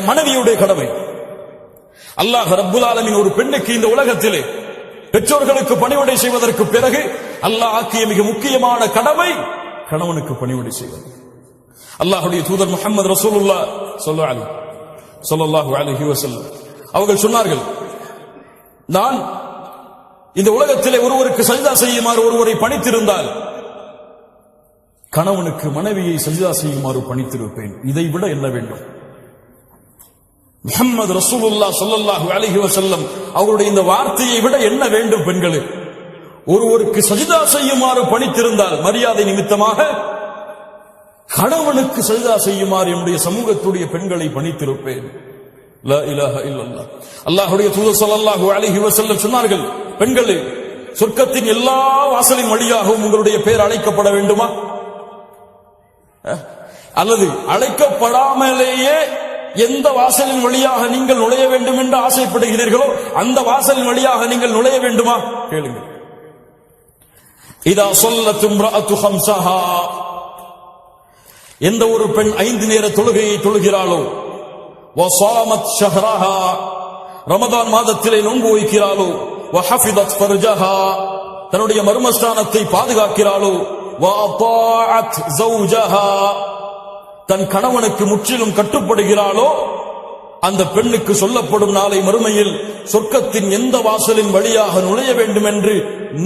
மனைவியுடைய கடமை. அல்லாஹ் ரப்புல் ஆலமீன் ஒரு பெண்ணுக்கு இந்த உலகத்திலே பெற்றோர்களுக்கு பணிவிடை செய்வதற்கு பிறகு அல்லாஹ் ஆக்கிய மிக முக்கியமான கடமை கணவனுக்கு பணிவிடை செய்வது. அல்லாஹ்வுடைய தூதர் முஹம்மது ரசூலுல்லாஹ் ஸல்லல்லாஹு அலைஹி வஸல்லம் அவர்கள் சொன்னார்கள், நான் இந்த உலகத்திலே ஒருவருக்கு சஜ்தா செய்யுமாறு ஒருவரை பணித்திருந்தால் கணவனுக்கு மனைவியை சஜ்தா செய்யுமாறு பணித்திருப்பேன். இதை விட என்ன வேண்டும்? முஹம்மது ரசூலுல்லாஹ் ஸல்லல்லாஹு அலைஹி வஸல்லம் அவருடைய இந்த வார்த்தையை விட என்ன வேண்டும்? பெண்களே, ஒருவருக்கு சஜ்தா செய்யுமாறு பணித்திருந்தால் மரியாதை நிமித்தமாக கணவனுக்கு சஜ்தா செய்யுமாறு என்னுடைய சமூகத்துடைய பெண்களை பணித்திருப்பேன். லா இலாஹ இல்லல்லாஹ். அல்லாஹ்வுடைய தூதர் ஸல்லல்லாஹு அலைஹி வஸல்லம் சொன்னார்கள், பெண்களே, சொர்க்கத்தின் எல்லா வாசலின் வழியாகவும் உங்களுடைய பெயர் அழைக்கப்பட வேண்டுமா? அல்லது அழைக்கப்படாமலேயே எந்த வாசலின் வழியாக நீங்கள் நுழைய வேண்டும் என்று ஆசைப்படுகிறீர்களோ அந்த வாசலின் வழியாக நீங்கள் நுழைய வேண்டுமா? கேளுங்கள். இதா ஸல்லத் இம்ரஅத்து ஹம்ஸஹா, எந்த ஒரு பெண் 5 நேர தொழுகையை தொழுகிறாளோ, வஸாமத் ஷஹ்ரஹா, ரமதான் மாதத்திலே நோன்பு வைக்கிறாளோ, வஹஃபிதத் ஃபர்ஜஹா, தன்னுடைய மர்மஸ்தானத்தை பாதுகாக்கிறாளோ, வஅதாஅத் ஸௌஜஹா, தன் கணவனுக்கு முற்றிலும் கட்டுப்படுகிறாளோ, அந்த பெண்ணுக்கு சொல்லப்படும் நாளை மறுமையில் சொர்க்கத்தின் எந்த வாசலின் வழியாக நுழைய வேண்டும் என்று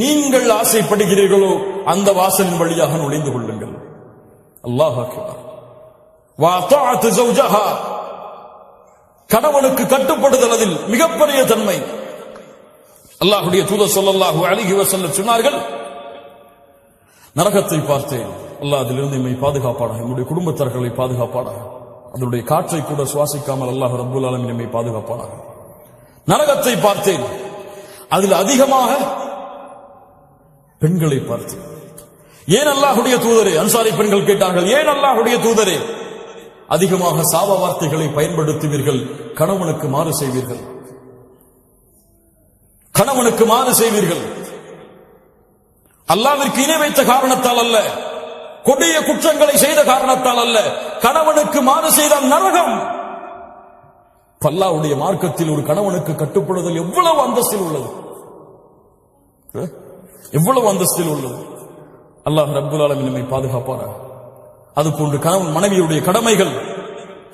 நீங்கள் ஆசைப்படுகிறீர்களோ அந்த வாசலின் வழியாக நுழைந்து கொள்ளுங்கள். அல்லாஹ் அக்பர். வஅதாஅத் ஸௌஜஹா, கணவனுக்கு கட்டுப்படுதல் அதில் மிகப்பெரிய தன்மை. அல்லாஹ்வுடைய தூதர் ஸல்லல்லாஹு அலைஹி வஸல்லம் சொன்னார்கள், நரகத்தை பார்த்தேன், அல்லாஹ் அதிலிருந்து நம்மை பாதுகாப்பானாக, நம்முடைய குடும்பத்தார்களை பாதுகாப்பானாக, அதனுடைய காற்றை கூட சுவாசிக்காமல் அல்லாஹ் ரப்புல் ஆலமீன் நம்மை பாதுகாப்பானாக. நரகத்தை பார்த்தேன், அதில் அதிகமாக பெண்களை பார்த்தேன். ஏன் அல்லாஹ்வுடைய தூதரே? அன்சாரி பெண்கள் கேட்டார்கள், ஏன் அல்லாஹ்வுடைய தூதரே அதிகமாக சாப வார்த்தைகளை பயன்படுத்துவீர்கள், கணவனுக்கு மாறு செய்வீர்கள், கணவனுக்கு மாறு செய்வீர்கள்? அல்லாஹ்விற்கு இணை வைத்த காரணத்தால் அல்ல, கொடிய குற்றங்களை செய்த காரணத்தால் அல்ல, கணவனுக்கு மாறு செய்தால் நரகம். அல்லாஹ்வுடைய மார்க்கத்தில் ஒரு கணவனுக்கு கட்டுப்படுதல் எவ்வளவு அந்தஸ்தில் உள்ளது, எவ்வளவு அந்தஸ்தில் உள்ளது. அல்லாஹ் ரப்புல் ஆலமீன் நம்மை பாதுகாப்பானாக. அதுபோன்று கணவன் மனைவியுடைய கடமைகள்,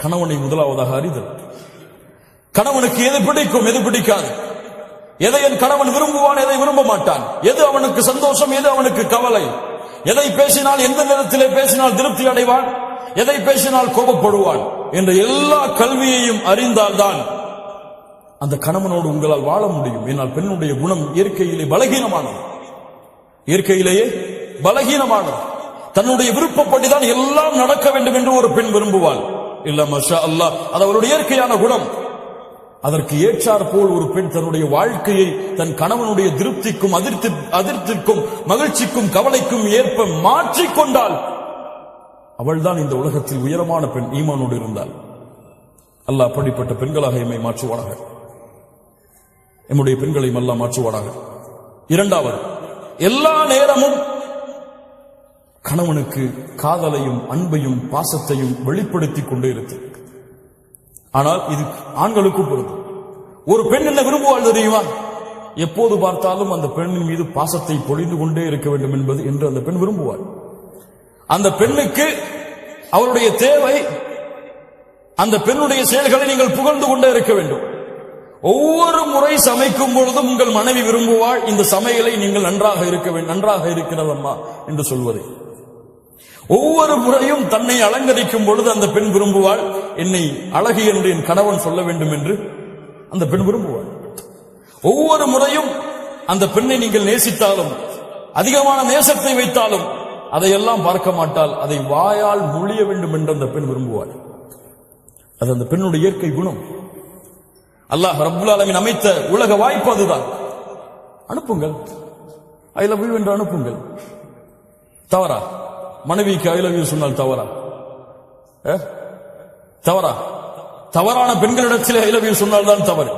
கணவனை முதலாவதாக அறிதல். கணவனுக்கு எது பிடிக்கும், எது பிடிக்காது, எதை என் கணவன் விரும்புவான், எதை விரும்ப மாட்டான், எது அவனுக்கு சந்தோஷம், எது அவனுக்கு கவலை, எதை பேசினால் எந்த நேரத்திலே பேசினால் திருப்தி அடைவான், எதை பேசினால் கோபப்படுவான் என்ற எல்லா கல்வியையும் அறிந்தால்தான் அந்த கணவனோடு உங்களால் வாழ முடியும். ஏனால் பெண்ணுடைய குணம் இயற்கையிலே பலகீனமானது, இயற்கையிலேயே பலகீனமானது. தன்னுடைய விருப்பப்படிதான் எல்லாம் நடக்க வேண்டும் என்று ஒரு பெண் விரும்புவாள். இல்ல மாஷா அல்லாஹ், அது அவருடைய இயற்கையான குணம். அதற்கு ஏற்றார் போல் ஒரு பெண் தன்னுடைய வாழ்க்கையை தன் கணவனுடைய திருப்திக்கும் அதிர்ச்சிக்கும் மகிழ்ச்சிக்கும் கவலைக்கும் ஏற்ப மாற்றிக்கொண்டால் அவள்தான் இந்த உலகத்தில் உயரமான பெண், ஈமானோடு இருந்தால். அல்லாஹ் அப்படிப்பட்ட பெண்களாக எம்மை மாற்றுவானாக, எம்முடைய பெண்களை அல்லாஹ் மாற்றுவானாக. இரண்டாவது, எல்லா நேரமும் கணவனுக்கு காதலையும் அன்பையும் பாசத்தையும் வெளிப்படுத்திக் கொண்டே இருக்கு. ஆனால் இது ஆண்களுக்கு பொருந்தும். ஒரு பெண் என்ன விரும்புவாள் தெரியுமா? எப்போது பார்த்தாலும் அந்த பெண்ணின் மீது பாசத்தை பொழிந்து கொண்டே இருக்க வேண்டும் என்பது என்று அந்த பெண் விரும்புவாள். அந்த பெண்ணுக்கு அவருடைய தேவை, அந்த பெண்ணுடைய செயல்களை நீங்கள் புகழ்ந்து கொண்டே இருக்க வேண்டும். ஒவ்வொரு முறை சமைக்கும் பொழுதும் உங்கள் மனைவி விரும்புவாள், இந்த சமையலை நீங்கள் நன்றாக இருக்க வேண்டும், நன்றாக இருக்கிறதம்மா என்று சொல்வதை. ஒவ்வொரு முறையும் தன்னை அலங்கரிக்கும் பொழுது அந்த பெண் விரும்புவாள், என்னை அழகு என்று என் கணவன் சொல்ல வேண்டும் என்று அந்த பெண் விரும்புவாள். ஒவ்வொரு முறையும் அந்த பெண்ணை நீங்கள் நேசித்தாலும், அதிகமான நேசத்தை வைத்தாலும் அதையெல்லாம் பார்க்க மாட்டால், அதை வாயால் மொழிய வேண்டும் என்று அந்த பெண் விரும்புவாள். அது அந்த பெண்ணுடைய இயற்கை குணம். அல்லாஹ் ரப்புல் ஆலமீன் அமைத்த உலக வாய்ப்பு அதுதான். அனுப்புங்கள், ஐ லவ் யூ என்று அனுப்புங்கள். தவறா? மனைவிக்கு ஐ லவ் யூ சொன்னால் தவறா? தவறா? தவறான பெண்களிடத்தில் ஐ லவ் யூ சொன்னால் தான் தவறு.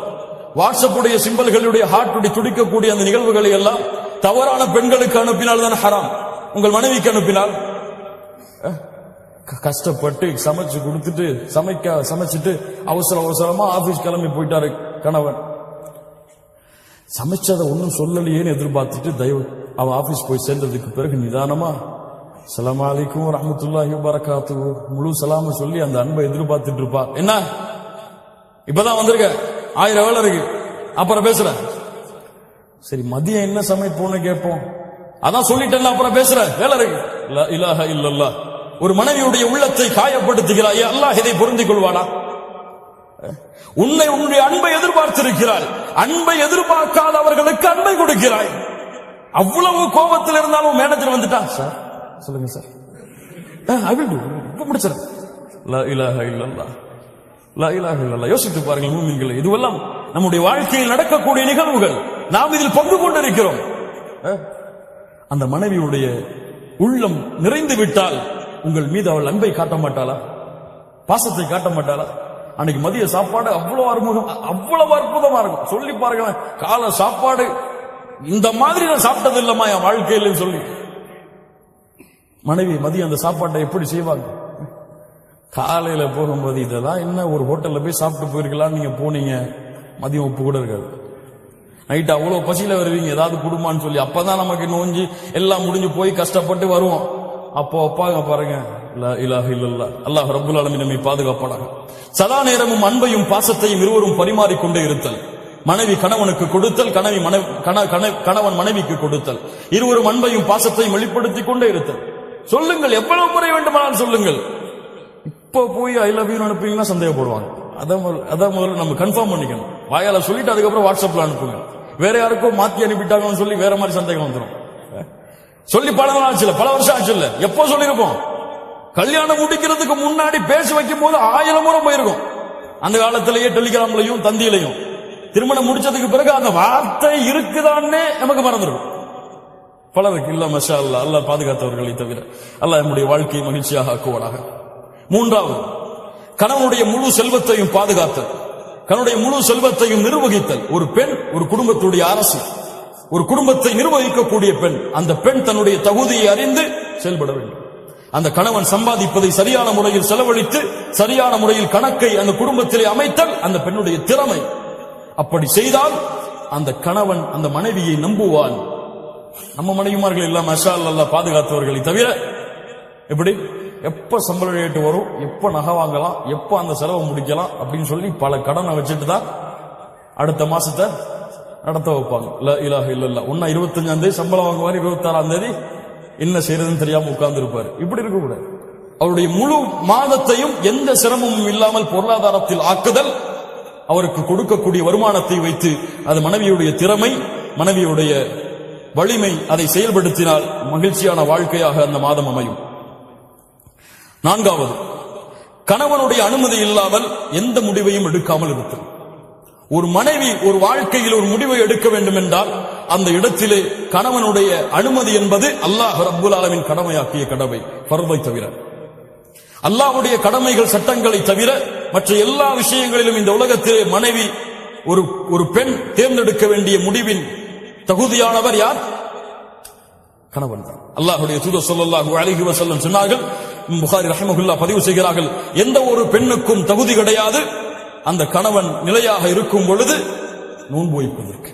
வாட்ஸ்அப்புடைய சிம்பல்களுடைய ஹார்ட் துடிக்கக்கூடிய அந்த நிகழ்வுகளை எல்லாம் தவறான பெண்களுக்கு அனுப்பினால் தான் ஹராம். உங்கள் மனைவிக்கு அனுப்பினால் கஷ்டப்பட்டு சமைச்சு கொடுத்துட்டு சமைச்சிட்டு அவசரமா ஆபீஸ் கிளம்பி போயிட்டாரு கணவன். சமைச்சதை ஒன்னும் சொல்லலையேன்னு எதிர்பார்த்துட்டு அவன் ஆபீஸ் போய் சேர்ந்ததுக்கு பிறகு நிதானமா அஸ்ஸலாமு அலைக்கும் வரஹ்மத்துல்லாஹி வபரகாத்துஹு முழு சலாம சொல்லி அந்த அன்பை எதிர்பார்த்துட்டு இருப்பா. என்ன இப்பதான் வந்திருக்க, 1000 வேலை இருக்கு, அப்புறம் பேசுறேன். சரி மதியம் என்ன சமைப்போன்னு கேட்போம். அதான் சொல்லிட்டேன், அப்புறம் பேசுறேன், வேலை இருக்கு. லா இலாஹ இல்லல்லாஹ். ஒரு மனைவியுடைய உள்ளத்தை காயப்படுத்துகிறாய், அல்லாஹ் இதை பொருந்திக் கொள்வானா? உன்னுடைய அன்பை எதிர்பார்த்திருக்கிறாய், அன்பை எதிர்பார்க்காதவர்களுக்கு அன்பை கொடுக்கிறாய். அவ்வளவு கோபத்தில் இருந்தாலும் மேனேஜர் வந்துட்டா, சார் சொல்லுங்க சார், ஐ வில் டு, இப்ப முடிச்சிடறேன். லா இலாஹ இல்லல்லாஹ், லா இலாஹ இல்லல்லாஹ். யோசித்து பாருங்கள் மூமின்களே, இதுவெல்லாம் நம்முடைய வாழ்க்கையில் நடக்கக்கூடிய நிகழ்வுகள். நாம் இதில் பங்கு கொண்டிருக்கிறோம். அந்த மனைவியுடைய உள்ளம் நிறைந்து விட்டால் உங்கள் மீது அவள் அன்பை காட்ட மாட்டாளா, பாசத்தை காட்ட மாட்டாளா? அன்னைக்கு மதிய சாப்பாடு அவ்வளவு அற்புதமா இருக்கும். சொல்லி பாருங்க, காலை சாப்பாடு இந்த மாதிரி நான் சாப்பிட்டது இல்லமா என் வாழ்க்கையில சொல்லி மனைவி மதியம் அந்த சாப்பாட்டை எப்படி செய்வாங்க? காலையில போகும்போது இதெல்லாம் என்ன, ஒரு ஹோட்டல்ல போய் சாப்பிட்டு போயிருக்கலாம், நீங்க போனீங்க மதியம் உப்பு கூட இருக்காது. நைட்டு அவ்வளவு பசியில வருவீங்க, ஏதாவது குடும்பம்னு சொல்லி. அப்பதான் நமக்கு நோஞ்சி எல்லாம் முடிஞ்சு போய் கஷ்டப்பட்டு வருவோம். அப்போ அப்பாங்க பாருங்க, லா இலாஹ இல்லல்லாஹ். அல்லாஹ் ரப்புல் ஆலமீன் நம்மை பாதுகாப்பானாக. சதா நேரமும் அன்பையும் பாசத்தையும் இருவரும் பரிமாறிக்கொண்டே இருத்தல். மனைவி கணவனுக்கு கொடுத்தல், கணவன் மனைவிக்கு கொடுத்தல். இருவரும் அன்பையும் பாசத்தையும் வெளிப்படுத்திக் கொண்டே இருத்தல். சொல்லுங்கள், எவ்வளவு முறை வேண்டுமானால் சொல்லுங்கள். இப்ப போய் ஐ லவ் யூ அனுப்புவீங்கன்னா சந்தேகப்படுவாங்க. அதான் முதல்ல நம்ம கன்ஃபார்ம் பண்ணிக்கணும். வாயால சொல்லிட்டு அதுக்கப்புறம் வாட்ஸ்அப்ல அனுப்புங்க. வேற யாருக்கும் மாத்தி அனுப்பிட்டாங்கன்னு சொல்லி வேற மாதிரி சந்தேகம் வந்துடும். சொல்லி பல நாள் ஆச்சு, பல வருஷம் ஆச்சு இல்ல, எப்போ சொல்லிருப்போம்? கல்யாணம் முடிக்கிறதுக்கு முன்னாடி பேசி வைக்கும் போது 1000 முறை போயிருக்கும். அந்த காலத்திலேயே டெலிகிராம்லையும் தந்தியிலையும். திருமணம் முடிச்சதுக்கு பிறகு அந்த வார்த்தை இருக்குதான்னே நமக்கு மறந்துடும். பலருக்கு இல்ல. மஷா அல்லாஹ், அல்லாஹ் பாதுகாத்தவர்களை தவிர. அல்லாஹ் நம்முடைய வாழ்க்கையை மகிழ்ச்சியாக ஆக்குவானாக. மூன்றாவது, கணவனுடைய முழு செல்வத்தையும் பாதுகாத்தல், கணவனுடைய முழு செல்வத்தையும் நிர்வகித்தல். ஒரு பெண் ஒரு குடும்பத்துடைய அரசு, ஒரு குடும்பத்தை நிர்வகிக்கக்கூடிய பெண். அந்த பெண் தன்னுடைய தகுதியை அறிந்து செயல்பட வேண்டும். அந்த கணவன் சம்பாதிப்பதை சரியான முறையில் செலவழித்து சரியான முறையில் கணக்கை அந்த குடும்பத்திலே அமைத்தல் அந்த பெண்ணுடைய திறமை. அப்படி செய்தால் அந்த கணவன் அந்த மனைவியை நம்புவான். நம்ம மனைவிமார்கள் எல்லாம் மஷா அல்லாஹ் பாதுகாத்தவர்களை தவிர எப்படி எப்ப சம்பள ரேட்டு வரும், எப்ப நகை வாங்கலாம், எப்ப அந்த செலவை முடிக்கலாம் அப்படின்னு சொல்லி பல கடனை வச்சுட்டு தான் அடுத்த மாசத்தை நடத்த வைப்பாங்க. லா இலாஹ இல்லல்லாஹ். 25ஆம் தேதி சம்பளம் வாங்குவார், 26ஆம் தேதி என்ன செய்யறதுன்னு தெரியாம உட்கார்ந்து இருப்பாரு. இப்படி இருக்க கூடாது. அவருடைய முழு மாதத்தையும் எந்த சிரமமும் இல்லாமல் பொருளாதாரத்தில் ஆக்குதல், அவருக்கு கொடுக்கக்கூடிய வருமானத்தை வைத்து அது மனைவியுடைய திறமை, மனைவியுடைய வலிமை, அதை செயல்படுத்தினால் மகிழ்ச்சியான வாழ்க்கையாக அந்த மாதம் அமையும். நான்காவது, கணவனுடைய அனுமதி இல்லாமல் எந்த முடிவையும் எடுக்காமல் இருத்தல். ஒரு மனைவி ஒரு வாழ்க்கையில் ஒரு முடிவை எடுக்க வேண்டும் என்றால் அந்த இடத்திலே கணவனுடைய அனுமதி என்பது அல்லாஹ் ரப்புல் ஆலமீன் கடமையாக்கிய கடமை, ஃபர்தை தவிர. அல்லாஹ்வுடைய கடமைகள் சட்டங்களை தவிர மற்ற எல்லா விஷயங்களிலும் இந்த உலகத்திலே மனைவி ஒரு பெண் தேர்ந்தெடுக்க வேண்டிய முடிவின் தகுதியானவர் யார்? கணவன் தான். அல்லாஹ்வுடைய தூதர் ஸல்லல்லாஹு அலைஹி வஸல்லம் சொன்னார்கள், புகாரி ரஹ்மத்துல்லாஹ் பதிவு செய்கிறார்கள், எந்த ஒரு பெண்ணுக்கும் தகுதி கிடையாது அந்த கணவன் நிலையாக இருக்கும் பொழுது நோன்பு வைப்பதற்கு.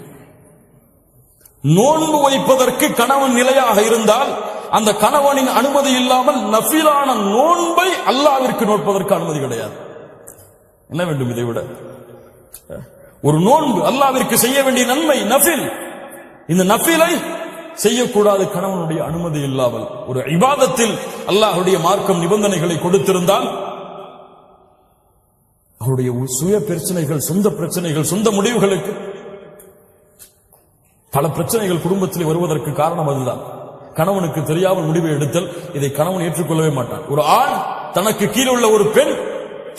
நோன்பு வைப்பதற்கு கணவன் நிலையாக இருந்தால் அந்த கணவனின் அனுமதி இல்லாமல் நஃபிலான நோன்பை அல்லாஹ்விற்கு நோற்பதற்கு அனுமதி கிடையாது. என்ன வேண்டும் இதை விட? ஒரு நோன்பு அல்லாஹ்விற்கு செய்ய வேண்டிய நன்மை நஃபில். இந்த நஃபிலை செய்யக்கூடாது கணவனுடைய அனுமதி இல்லாமல். ஒரு இபாதத்தில் அல்லாஹ்வுடைய மார்க்கம் நிபந்தனைகளை கொடுத்திருந்தால் அவருடைய சுய பிரச்சனைகள், சொந்த பிரச்சனைகள், சொந்த முடிவுகளுக்கு பல பிரச்சனைகள் குடும்பத்தில் வருவதற்கு காரணம் அதுதான். கணவனுக்கு தெரியாமல் முடிவை எடுத்தல், இதை கணவன் ஏற்றுக்கொள்ளவே மாட்டான். ஒரு ஆண் தனக்கு கீழே உள்ள ஒரு பெண்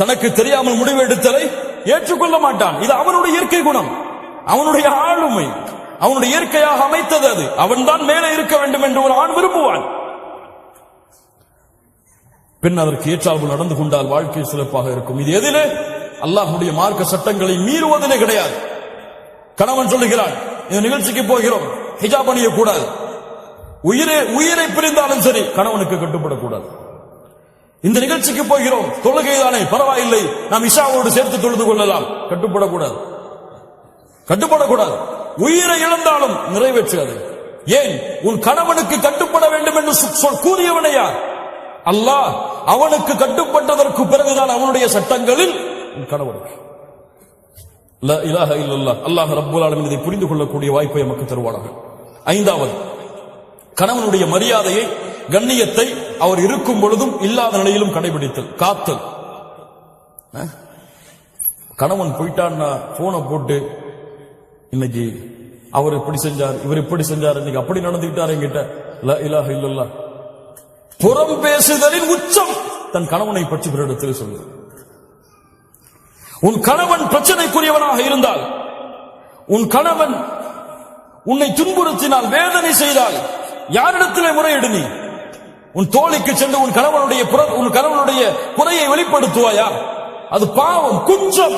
தனக்கு தெரியாமல் முடிவு எடுத்தலை ஏற்றுக்கொள்ள மாட்டான். இது அவனுடைய இயற்கை குணம், அவனுடைய ஆளுமை, அவனுடைய இயற்கையாக அமைத்தது. அது அவன்தான் மேலே இருக்க வேண்டும் என்று ஒரு ஆண் விரும்புவான். பெண் அதற்கு ஏற்றால் நடந்து கொண்டால் வாழ்க்கை சிறப்பாக இருக்கும். இது எதிலே? அல்லாஹ்வுடைய மார்க்க சட்டங்களை மீறுவதிலே கிடையாது. கணவன் சொல்லுகிறான், இந்த நிகழ்ச்சிக்கு போகிறோம், ஹிஜாப் அணியக்கூடாது. உயிரை பிரிந்தாலும் சரி கணவனுக்கு கட்டுப்படக்கூடாது. இந்த நிகழ்ச்சிக்கு போகிறோம், தொழுகைதானே பரவாயில்லை, நாம் இஷாவோடு சேர்த்து தொழுது கொள்ளலாம். கட்டுப்படக்கூடாது, கட்டுப்படக்கூடாது. உயிரை இழந்தாலும் நிறைவேற்றாது. ஏன்? உன் கணவனுக்கு கட்டுப்பட வேண்டும் என்று கூறியவனை யார்? அல்லாஹ். அவனுக்கு கட்டுப்பட்டதற்கு பிறகுதான் அவனுடைய சட்டங்களில் உன் கணவனுக்கு. லா இலாஹ இல்லல்லாஹ். அல்லாஹ் ரப்பல் ஆலமீன் இதை புரிந்து கொள்ளக்கூடிய வாய்ப்பை நமக்கு தருவானாக. ஐந்தாவது, கணவனுடைய மரியாதையை, கண்ணியத்தை அவர் இருக்கும் பொழுதும் இல்லாத நிலையிலும் கடைபிடித்தல், காத்தல். கணவன் போயிட்டான்னா போனை போட்டு இன்னைக்கு அவர் இப்படி செஞ்சார், இவர் இப்படி செஞ்சார், இன்னைக்கு அப்படி நடந்துகிட்டார் என்கிட்ட. லா இலாஹ இல்லல்லாஹ். புறம் பேசுதலின் உச்சம் தன் கணவனை பற்றி பிறரிடத்தில் சொல்லு. உன் கணவன் பிரச்சனைக்குரியவனாக இருந்தால், உன் கணவன் உன்னை துன்புறுத்தினால், வேதனை செய்தால், யாரிடத்திலே முறையிடு? நீ உன் தோழிக்கு சென்று உன் கணவனுடைய குறையை வெளிப்படுத்துவாயா? அது பாவம், குற்றம்.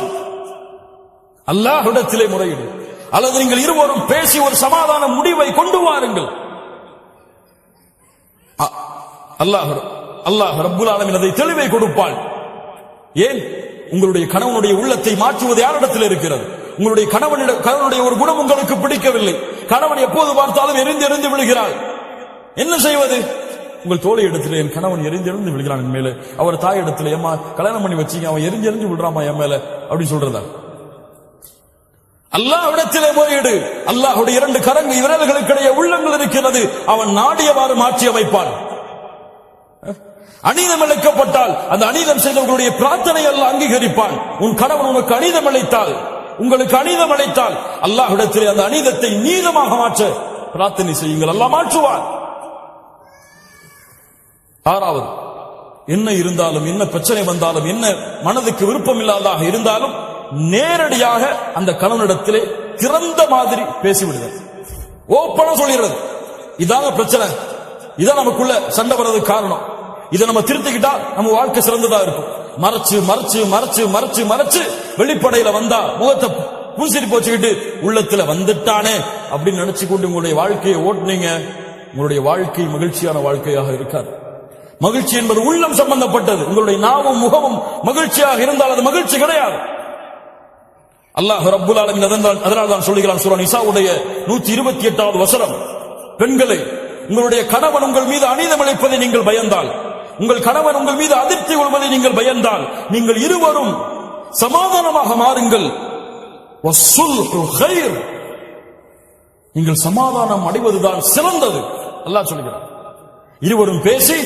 அல்லாஹ்விடத்திலே முறையிடு. அல்லது நீங்கள் இருவரும் பேசி ஒரு சமாதான முடிவை கொண்டு வாருங்கள். அல்லாஹ் ரப்புல் ஆலமீன் அதை தெளிவை கொடுப்பான். ஏன்? உங்களுடைய கணவனுடைய உள்ளத்தை மாற்றுவது யாரிடத்தில் இருக்கிறது? உங்களுடைய கணவனுடைய ஒரு குணம் உங்களுக்கு பிடிக்கவில்லை, கணவன் எப்போது பார்த்தாலும் எரிந்து விழுகிறாள், என்ன செய்வது? உங்கள் தோழி இடத்துல, என் கணவன் எரிந்து விழுகிறான் என் மேல, அவர் தாய் இடத்துல, ஏமா கல்யாணம் பண்ணி வச்சீங்க, அவன் எரிஞ்சு விழுறாமா என் மேல அப்படின்னு சொல்றதா? அல்லாஹ்விடத்திலே முறையிடு. அல்லாஹ்வுடைய இரண்டு விரல்களுக்கிடையே உள்ளங்கள் இருக்கிறது, அவன் நாடியவாறு மாற்றி அமைப்பான். அநீதம் இழைக்கப்பட்டால் அந்த அநீதம் செய்தவர்களுடைய பிரார்த்தனை அல்லாஹ் அங்கீகரிப்பான். உன் கணவன் உனக்கு அநீதம் இழைத்தால், உங்களுக்கு அநீதம் அழைத்தால், அல்லாஹ்விடத்திலே அந்த அநீதத்தை நீதமாக மாற்ற பிரார்த்தனை செய்யுங்கள், அல்லாஹ் மாற்றுவான். ஆறாவது, என்ன இருந்தாலும், என்ன பிரச்சனை வந்தாலும், என்ன மனதுக்கு விருப்பம் இல்லாததாக இருந்தாலும் நேரடியாக அந்த கணவனிடத்திலே திறந்த மாதிரி பேசிவிடுகிறது, ஓப்பனா சொல்லிடுறது. இதாங்க பிரச்சனை, இதான் நமக்குள்ள சண்டை வர்றதுக்கு காரணம், இதை நம்ம திருத்திக்கிட்டா நம்ம வாழ்க்கை சிறந்ததா இருக்கும். மறைச்சு மறைச்சு மறைச்சு மறைச்சு மறைச்சு வெளிப்படையில வந்தா முகத்தை பூசிட்டு போச்சுக்கிட்டு உள்ளத்துல வந்துட்டானே அப்படின்னு நினைச்சு கொண்டு உங்களுடைய வாழ்க்கையை ஓட்டுனீங்க, உங்களுடைய வாழ்க்கை மகிழ்ச்சியான வாழ்க்கையாக இருக்காது. மகிழ்ச்சி என்பது உள்ளம் சம்பந்தப்பட்டது. உங்களுடைய நாவும் முகமும் மகிழ்ச்சியாக இருந்தால் அது மகிழ்ச்சி கிடையாது. அல்லாஹ் ரப்புல் ஆலமீன் அதனால் தான் சொல்லுகிறான் சூரா நிசாவுடைய 128வது வசனம், பெண்களே, உங்களுடைய கணவன் உங்கள் மீது அநீதம் இழைப்பதை நீங்கள் பயந்தால், உங்கள் கணவன் உங்கள் மீது அதிர்ச்சி கொள்வதை நீங்கள் பயந்தால், நீங்கள் இருவரும் சமாதானமாக மாறுங்கள். வஸ்ஸுல்ஹு கைர், நீங்கள் சமாதானம் அடைவதுதான் சிறந்தது. அல்லாஹ் சொல்கிறார், இருவரும் பேசி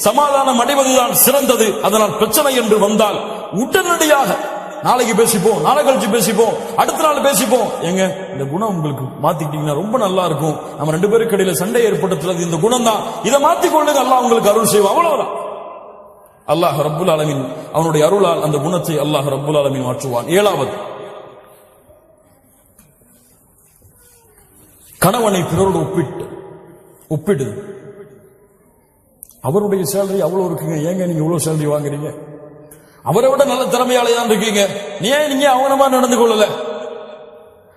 சமாதானம் அடைவதுதான் சிறந்தது. அதனால் பிரச்சனை என்று வந்தால் உடனடியாக நாளைக்கு பேசிப்போம், நாளை கழிச்சு பேசிப்போம், அடுத்த நாள் பேசிப்போம். எங்க இந்த குணம் உங்களுக்கு மாத்திக்கிட்டீங்கன்னா ரொம்ப நல்லா இருக்கும், நம்ம ரெண்டு பேருக்கு இடையில சண்டை ஏற்படுத்துறது இந்த குணம் தான், இதை மாத்திக்கொள்ளுங்க, அல்லாஹ் உங்களுக்கு அருள் செய்வோம். அவ்வளவுதான். அல்லாஹ் ரப்புல் ஆலமீன் அவனுடைய அருளால் அந்த குணத்தை அல்லாஹ் ரப்புல் ஆலமீன் மாற்றுவான். ஏழாவது, கணவனை பிறரோடு ஒப்பிடு. அவருடைய சேலரி அவ்வளவு இருக்குங்க, ஏங்க நீங்க இவ்வளவு சேலரி வாங்குறீங்க? அவரை விட நல்ல திறமையாளி தான் இருக்கீங்க, நீங்க அவனமா நடந்து கொள்ளல?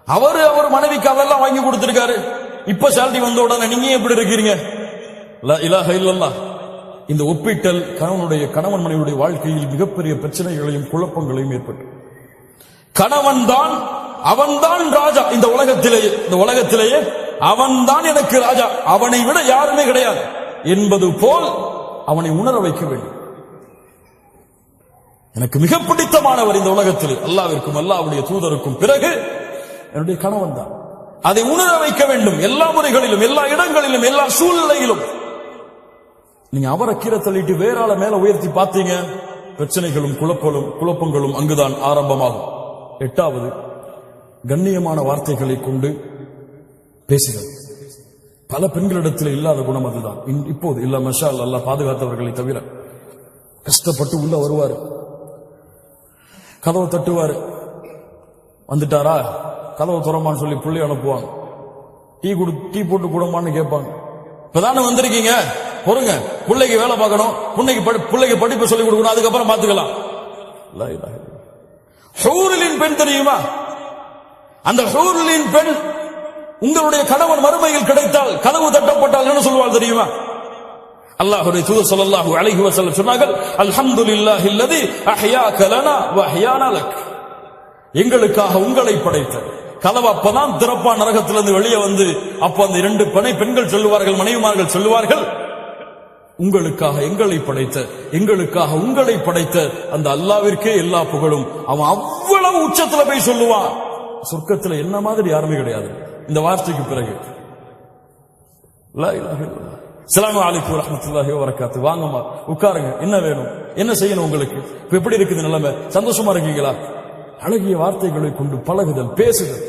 அவர் மனைவிக்கு அதெல்லாம் வாங்கி கொடுத்திருக்காரு, இப்ப சேலரி வந்த உடனே நீங்க எப்படி இருக்கிறீங்க? லா இலாஹ இல்லல்லாஹ். இந்த ஒப்பீட்டல் கணவன் மனைவியுடைய வாழ்க்கையில் மிகப்பெரிய பிரச்சனைகளையும் குழப்பங்களையும் ஏற்பட்டு, அவன்தான் ராஜா இந்த உலகத்திலேயே அவன்தான் எனக்கு ராஜா, அவனை விட யாருமே கிடையாது என்பது போல் அவனை உணர வைக்க வேண்டும். எனக்கு மிக பிடித்தமானவர் இந்த உலகத்தில் அல்லாஹ்விற்கும் அல்லாஹ்வுடைய தூதருக்கும் பிறகு என்னுடைய கணவன் தான். அதை உணர வைக்க வேண்டும் எல்லா முறைகளிலும், எல்லா இடங்களிலும், எல்லா சூழ்நிலையிலும். நீங்க அவரை கீழே தள்ளிட்டு வேற ஆள மேல உயர்த்தி பார்த்தீங்க, பிரச்சனைகளும் குழப்பங்களும் அங்குதான் ஆரம்பமாகும். எட்டாவது, கண்ணியமான வார்த்தைகளை கொண்டு பேசுகிறது. பல பெண்களிடத்தில் இல்லாத குணம் அதுதான். இப்போது இல்ல, மஷா அல்லாஹ் பாதுகாத்தவர்களை தவிர. கஷ்டப்பட்டு உள்ள வருவாரு, கதவை தட்டுவாரு, வந்துட்டாரா கதவை துறமான்னு சொல்லி பிள்ளை அனுப்புவாங்க, டீ போட்டு கொடுமான்னு கேட்பாங்க. இப்பதானே வந்திருக்கீங்க, பொறுங்க, பிள்ளைக்கு வேலை பார்க்கணும், பிள்ளைக்கு படிப்பு சொல்லிக் கொடுக்கணும், அதுக்கப்புறம் பார்த்துக்கலாம். ஹூரிலின் பெண் தெரியுமா? அந்த ஹூரிலின் பெண் உங்களுடைய கணவன் மறுமையில் கிடைத்தால், கதவு தட்டப்பட்டால் என்ன சொல்வாள் தெரியுமா? அல்லாஹ்வுடைய தூதர் ஸல்லல்லாஹு அலைஹி வஸல்லம் சொன்னார்கள், அல்ஹம்துலில்லாஹில்லதி அஹ்யாக லனா வ அஹ்யானா லக். எங்களுக்காக உங்களை படைத்த கலவ அப்பதான் திறப்பா நரகத்திலிருந்து வெளியே வந்து, அப்ப அந்த இரண்டு பெண்கள் சொல்லுவார்கள், மனைவிமார்கள் சொல்லுவார்கள், உங்களுக்காக எங்களை படைத்த, எங்களுக்காக உங்களை படைத்த அந்த அல்லாஹ்விற்கே எல்லா புகழும். அவன் அவ்வளவு உச்சத்துல போய் சொல்லுவான். சொர்க்கத்துல என்ன மாதிரி யாருமே கிடையாது இந்த வார்த்தைக்கு பிறகு. லா இலாஹ இல்லல்லாஹ். அஸ்ஸலாமு அலைக்கும் வரஹ்மத்துல்லாஹி வபரகாத்துஹு. வாங்கம்மா உட்காருங்க, என்ன வேணும், என்ன செய்யணும் உங்களுக்கு, இப்ப எப்படி இருக்குது நிலைமை, சந்தோஷமா இருக்கீங்களா? அழகிய வார்த்தைகளை கொண்டு பழகுதல், பேசுதல்,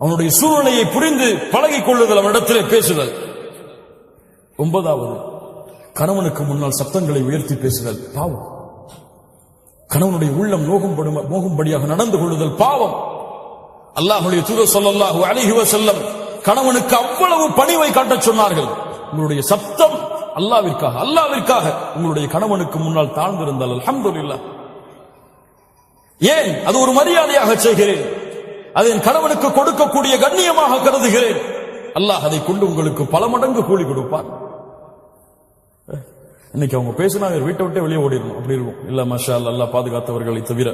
அவனுடைய சூழ்நிலையை புரிந்து பழகிக் கொள்ளுதல், அவனிடத்திலே பேசுதல். 9வது, கணவனுக்கு முன்னால் சத்தங்களை உயர்த்தி பேசுதல் பாவம். கணவனுடைய உள்ளம் நோகும்படியாக நடந்து கொள்ளுதல் பாவம். அல்லாஹ்வுடைய தூதர் ஸல்லல்லாஹு அலைஹி வஸல்லம் கணவனுக்கு அவ்வளவு பணிவை காட்டச் சொன்னார்கள். உங்களுடைய சத்தம் அல்லாஹ்விற்காக உங்களுடைய கணவனுக்கு முன்னால் தாழ்ந்திருந்தால் அல்ஹம்துலில்லாஹ். ஏன்? அது ஒரு மரியாதையாக செய்கிறேன், அதை என் கணவனுக்கு கொடுக்கக்கூடிய கண்ணியமாக கருதுகிறேன். அல்லாஹ் அதை கொண்டு உங்களுக்கு பல மடங்கு கூலி கொடுப்பார். இன்னைக்கு அவங்க பேசினா வீட்டை விட்டே வெளியே ஓடிடணும், அப்படி இருக்கும். இல்ல மாஷா அல்லாஹ் பாதுகாத்தவர்களை தவிர